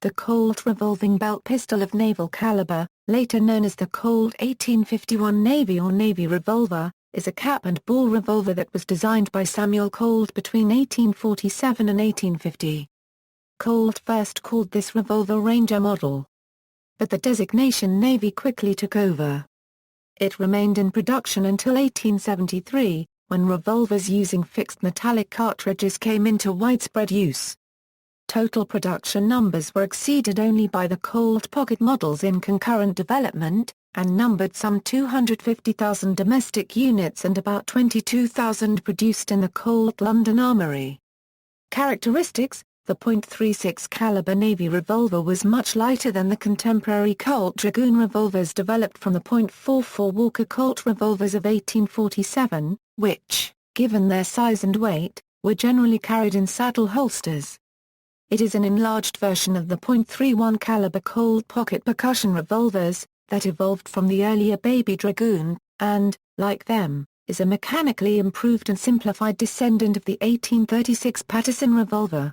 The Colt revolving belt pistol of naval caliber, later known as the Colt 1851 Navy or Navy Revolver, is a cap and ball revolver that was designed by Samuel Colt between 1847 and 1850. Colt first called this Revolver Ranger model, but the designation Navy quickly took over. It remained in production until 1873, when revolvers using fixed metallic cartridges came into widespread use. Total production numbers were exceeded only by the Colt Pocket models in concurrent development, and numbered some 250,000 domestic units and about 22,000 produced in the Colt London Armory. Characteristics: the .36 caliber Navy revolver was much lighter than the contemporary Colt Dragoon revolvers developed from the .44 Walker Colt revolvers of 1847, which, given their size and weight, were generally carried in saddle holsters. It is an enlarged version of the .31 caliber Colt Pocket percussion revolvers, that evolved from the earlier Baby Dragoon, and, like them, is a mechanically improved and simplified descendant of the 1836 Paterson revolver.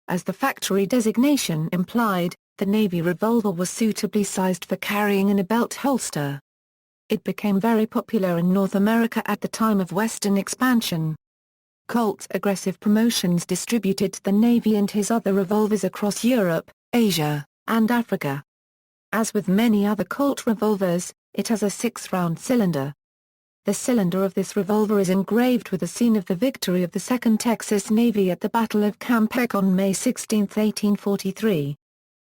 As the factory designation implied, the Navy revolver was suitably sized for carrying in a belt holster. It became very popular in North America at the time of Western expansion. Colt's aggressive promotions distributed the Navy and his other revolvers across Europe, Asia, and Africa. As with many other Colt revolvers, it has a 6-round cylinder. The cylinder of this revolver is engraved with the scene of the victory of the 2nd Texas Navy at the Battle of Camp Peck on May 16, 1843.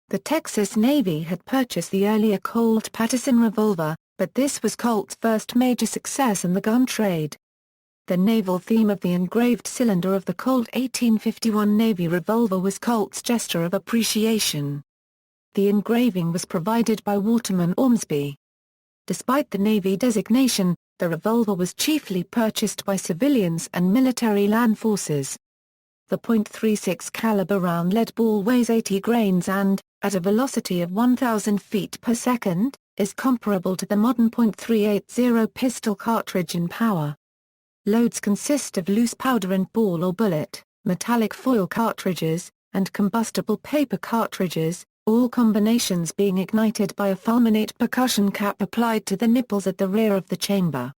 The Texas Navy had purchased the earlier Colt Paterson revolver, but this was Colt's first major success in the gun trade. The naval theme of the engraved cylinder of the Colt 1851 Navy revolver was Colt's gesture of appreciation. The engraving was provided by Waterman Ormsby. Despite the Navy designation, the revolver was chiefly purchased by civilians and military land forces. The .36 caliber round lead ball weighs 80 grains and, at a velocity of 1,000 feet per second, is comparable to the modern .380 pistol cartridge in power. Loads consist of loose powder and ball or bullet, metallic foil cartridges, and combustible paper cartridges, all combinations being ignited by a fulminate percussion cap applied to the nipples at the rear of the chamber.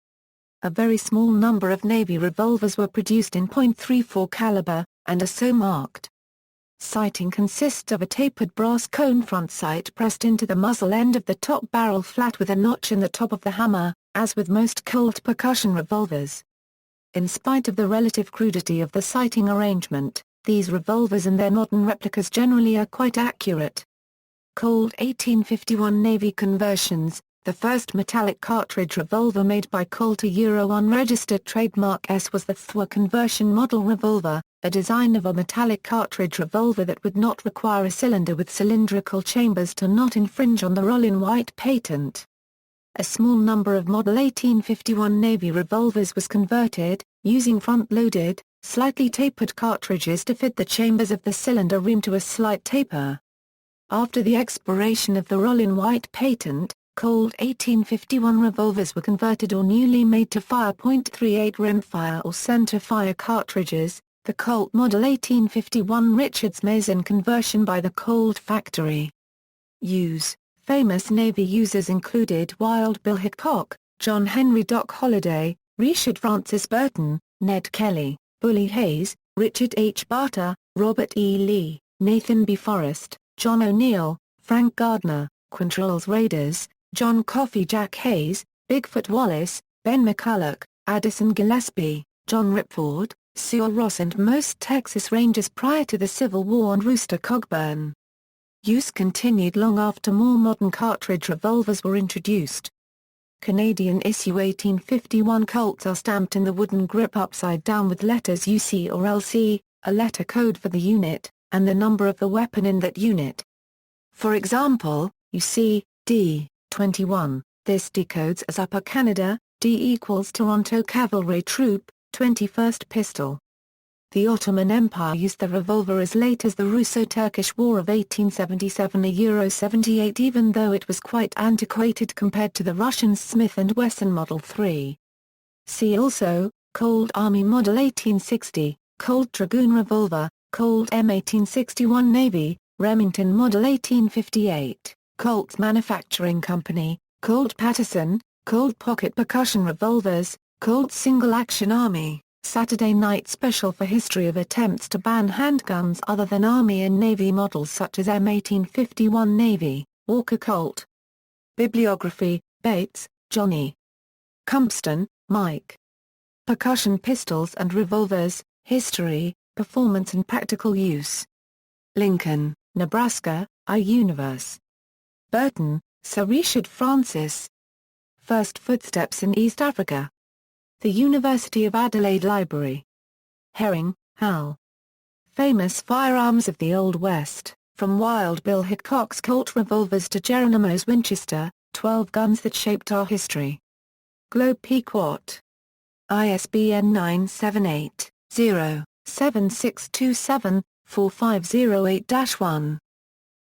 A very small number of Navy revolvers were produced in .34 caliber, and are so marked. Sighting consists of a tapered brass cone front sight pressed into the muzzle end of the top barrel flat with a notch in the top of the hammer, as with most Colt percussion revolvers. In spite of the relative crudity of the sighting arrangement, these revolvers and their modern replicas generally are quite accurate. Colt 1851 Navy conversions, the first metallic cartridge revolver made by Colt, a unregistered trademark S, was the THWA conversion model revolver, a design of a metallic cartridge revolver that would not require a cylinder with cylindrical chambers to not infringe on the Rollin White patent. A small number of Model 1851 Navy revolvers was converted, using front-loaded, slightly tapered cartridges to fit the chambers of the cylinder rim to a slight taper. After the expiration of the Rollin White patent, Colt 1851 revolvers were converted or newly made to fire .38 rimfire or center-fire cartridges, the Colt Model 1851 Richards Mason conversion by the Colt factory. Use. Famous Navy users included Wild Bill Hickok, John Henry Doc Holliday, Richard Francis Burton, Ned Kelly, Bully Hayes, Richard H. Barter, Robert E. Lee, Nathan B. Forrest, John O'Neill, Frank Gardner, Quintrell's Raiders, John Coffey, Jack Hayes, Bigfoot Wallace, Ben McCulloch, Addison Gillespie, John Ripford, Sewell Ross and most Texas Rangers prior to the Civil War, and Rooster Cogburn. Use continued long after more modern cartridge revolvers were introduced. Canadian issue 1851 Colts are stamped in the wooden grip upside down with letters UC or LC, a letter code for the unit, and the number of the weapon in that unit. For example, UC, D, 21, this decodes as Upper Canada, D equals Toronto Cavalry Troop, 21st Pistol. The Ottoman Empire used the revolver as late as the Russo-Turkish War of 1877 78, even though it was quite antiquated compared to the Russians' Smith & Wesson Model 3. See also, Colt Army Model 1860, Colt Dragoon Revolver, Colt M1861 Navy, Remington Model 1858, Colt's Manufacturing Company, Colt Patterson, Colt Pocket Percussion Revolvers, Colt Single Action Army, Saturday Night Special for history of attempts to ban handguns other than Army and Navy models such as M1851 Navy, Walker Colt. Bibliography, Bates, Johnny. Compston, Mike. Percussion Pistols and Revolvers, History, Performance and Practical Use. Lincoln, Nebraska, iUniverse. Burton, Sir Richard Francis. First Footsteps in East Africa. The University of Adelaide Library. Herring, Hal. Famous Firearms of the Old West, from Wild Bill Hickok's Colt revolvers to Geronimo's Winchester, 12 Guns That Shaped Our History. Globe Pequot. ISBN 978-0-7627-4508-1.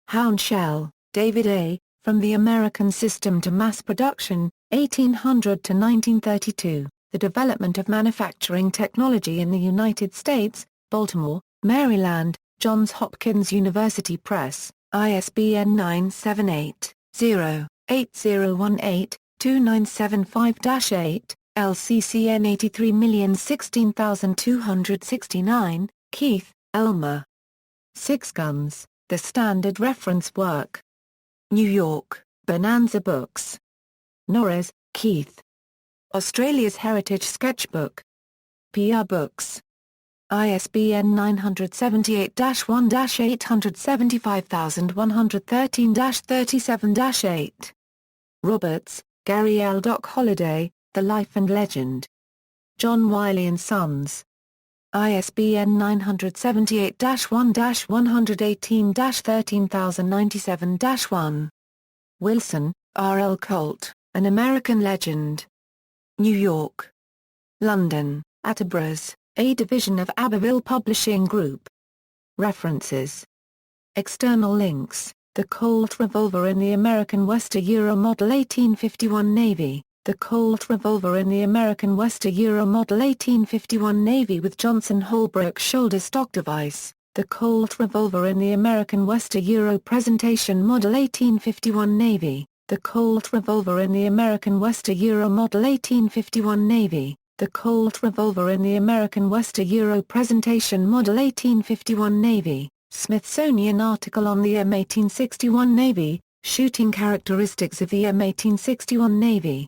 Hounshell, David A., From the American System to Mass Production, 1800 to 1932, The Development of Manufacturing Technology in the United States, Baltimore, Maryland, Johns Hopkins University Press, ISBN 978-0-8018-2975-8, LCCN 83016269, Keith, Elmer. Six Guns, The Standard Reference Work. New York, Bonanza Books. Norris, Keith. Australia's Heritage Sketchbook. PR Books. ISBN 978-875113-37-8. Roberts, Gary L. Doc Holliday, The Life and Legend. John Wiley & Sons. ISBN 978-1-118-13097-1. Wilson, R. L. Colt, An American Legend. New York. London, Atterbury's, a division of Abbeville Publishing Group. References. External links, The Colt Revolver in the American Wester Euro Model 1851 Navy, The Colt Revolver in the American Wester Euro Model 1851 Navy with Johnson Holbrook shoulder stock device, The Colt Revolver in the American Wester Euro Presentation Model 1851 Navy, The Colt Revolver in the American Wester Euro Model 1851 Navy, The Colt Revolver in the American Wester Euro Presentation Model 1851 Navy, Smithsonian article on the M1861 Navy, Shooting Characteristics of the M1861 Navy.